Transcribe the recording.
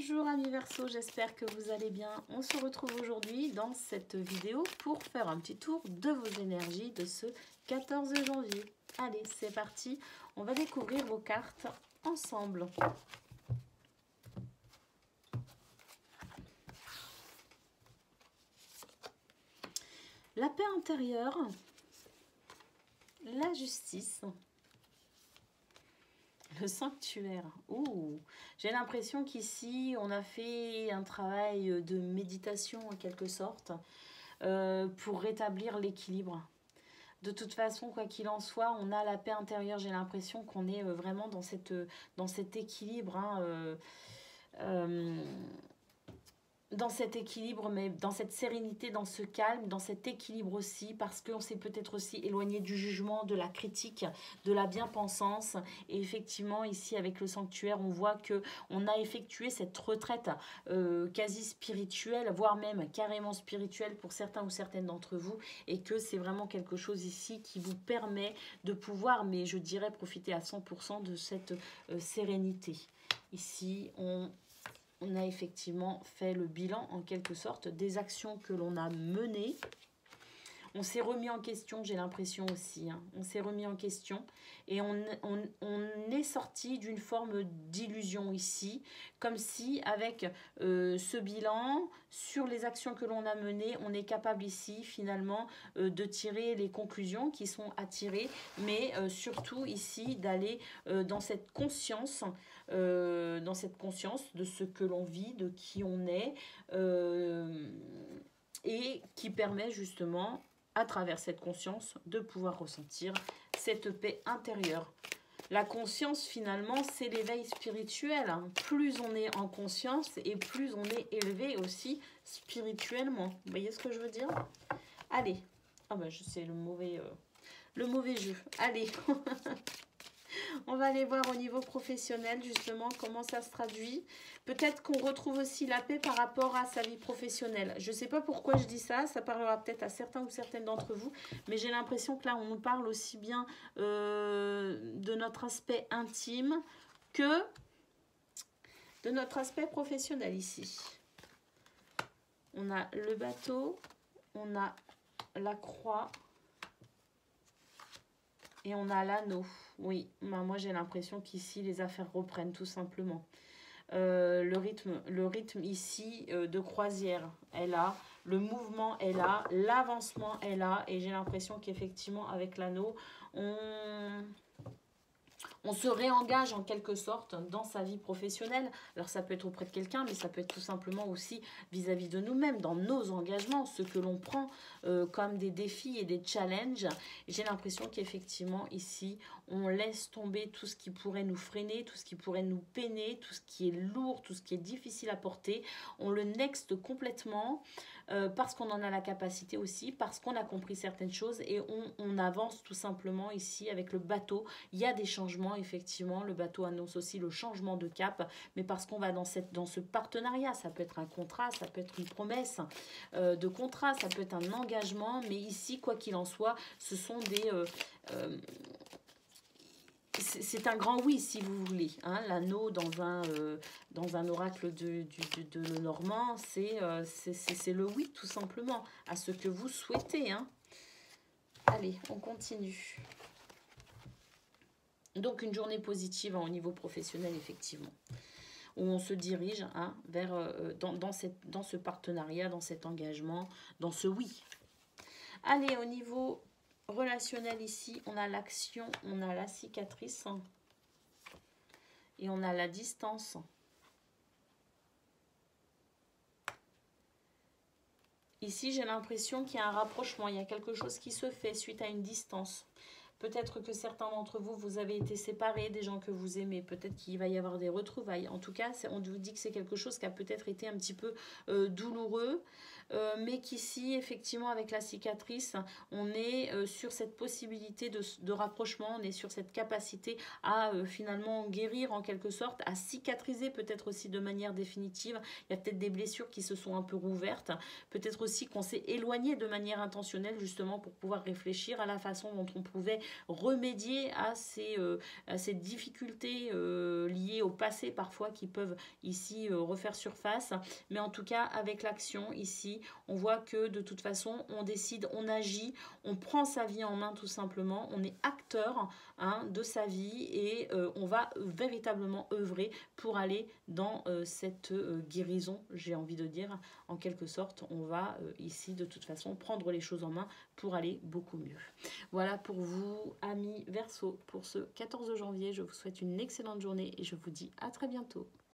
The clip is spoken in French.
Bonjour amis Verseau, j'espère que vous allez bien. On se retrouve aujourd'hui dans cette vidéo pour faire un petit tour de vos énergies de ce 14 janvier. Allez, c'est parti, on va découvrir vos cartes ensemble. La paix intérieure, la justice, le sanctuaire. Ouh, j'ai l'impression qu'ici, on a fait un travail de méditation en quelque sorte pour rétablir l'équilibre. De toute façon, quoi qu'il en soit, on a la paix intérieure. J'ai l'impression qu'on est vraiment dans cet équilibre. Dans cet équilibre, mais dans cette sérénité, dans ce calme, dans cet équilibre aussi, parce qu'on s'est peut-être aussi éloigné du jugement, de la critique, de la bien-pensance. Et effectivement, ici, avec le sanctuaire, on voit qu'on a effectué cette retraite quasi spirituelle, voire même carrément spirituelle pour certains ou certaines d'entre vous, et que c'est vraiment quelque chose ici qui vous permet de pouvoir, mais je dirais, profiter à 100% de cette sérénité. Ici, on a effectivement fait le bilan en quelque sorte des actions que l'on a menées. On s'est remis en question, j'ai l'impression aussi. On s'est remis en question et on est sorti d'une forme d'illusion ici, comme si avec ce bilan, sur les actions que l'on a menées, on est capable ici finalement de tirer les conclusions qui sont à tirer, mais surtout ici d'aller dans cette conscience de ce que l'on vit, de qui on est, et qui permet justement, à travers cette conscience, de pouvoir ressentir cette paix intérieure. La conscience, finalement, c'est l'éveil spirituel. Plus on est en conscience et plus on est élevé aussi spirituellement. Vous voyez ce que je veux dire? Allez. Ah ben, c'est le mauvais jeu. Allez. On va aller voir au niveau professionnel, justement, comment ça se traduit. Peut-être qu'on retrouve aussi la paix par rapport à sa vie professionnelle. Je ne sais pas pourquoi je dis ça, ça parlera peut-être à certains ou certaines d'entre vous, mais j'ai l'impression que là, on nous parle aussi bien de notre aspect intime que de notre aspect professionnel ici. On a le bateau, on a la croix et on a l'anneau. Oui, moi j'ai l'impression qu'ici les affaires reprennent tout simplement. Le rythme ici de croisière est là, le mouvement est là, l'avancement est là, et j'ai l'impression qu'effectivement avec l'anneau, on se réengage en quelque sorte dans sa vie professionnelle. Alors ça peut être auprès de quelqu'un, mais ça peut être tout simplement aussi vis-à-vis de nous-mêmes, dans nos engagements, ce que l'on prend comme des défis et des challenges. J'ai l'impression qu'effectivement ici, on laisse tomber tout ce qui pourrait nous freiner, tout ce qui pourrait nous peiner, tout ce qui est lourd, tout ce qui est difficile à porter. On le next complètement parce qu'on en a la capacité aussi, parce qu'on a compris certaines choses et on avance tout simplement ici avec le bateau. Il y a des changements, effectivement, le bateau annonce aussi le changement de cap, mais parce qu'on va dans ce partenariat, ça peut être un contrat, ça peut être une promesse de contrat, ça peut être un engagement, mais ici, quoi qu'il en soit, ce sont des... c'est un grand oui, si vous voulez. L'anneau dans un oracle de Lenormand, c'est le oui, tout simplement, à ce que vous souhaitez. Allez, on continue. Donc, une journée positive au niveau professionnel, effectivement, où on se dirige vers dans ce partenariat, dans cet engagement, dans ce oui. Allez, au niveau relationnel ici, on a l'action, on a la cicatrice et on a la distance. Ici, j'ai l'impression qu'il y a un rapprochement, il y a quelque chose qui se fait suite à une distance. Peut-être que certains d'entre vous, vous avez été séparés des gens que vous aimez. Peut-être qu'il va y avoir des retrouvailles. En tout cas, on vous dit que c'est quelque chose qui a peut-être été un petit peu douloureux. mais qu'ici, effectivement, avec la cicatrice, on est sur cette possibilité de rapprochement, on est sur cette capacité à finalement guérir en quelque sorte, à cicatriser peut-être aussi de manière définitive. Il y a peut-être des blessures qui se sont un peu rouvertes, peut-être aussi qu'on s'est éloigné de manière intentionnelle justement pour pouvoir réfléchir à la façon dont on pouvait remédier à ces difficultés liées au passé parfois qui peuvent ici refaire surface. Mais en tout cas, avec l'action ici, on voit que de toute façon, on décide, on agit, on prend sa vie en main tout simplement, on est acteur de sa vie et on va véritablement œuvrer pour aller dans cette guérison, j'ai envie de dire, en quelque sorte. On va ici de toute façon prendre les choses en main pour aller beaucoup mieux. Voilà pour vous, amis Verseau, pour ce 14 janvier. Je vous souhaite une excellente journée et je vous dis à très bientôt.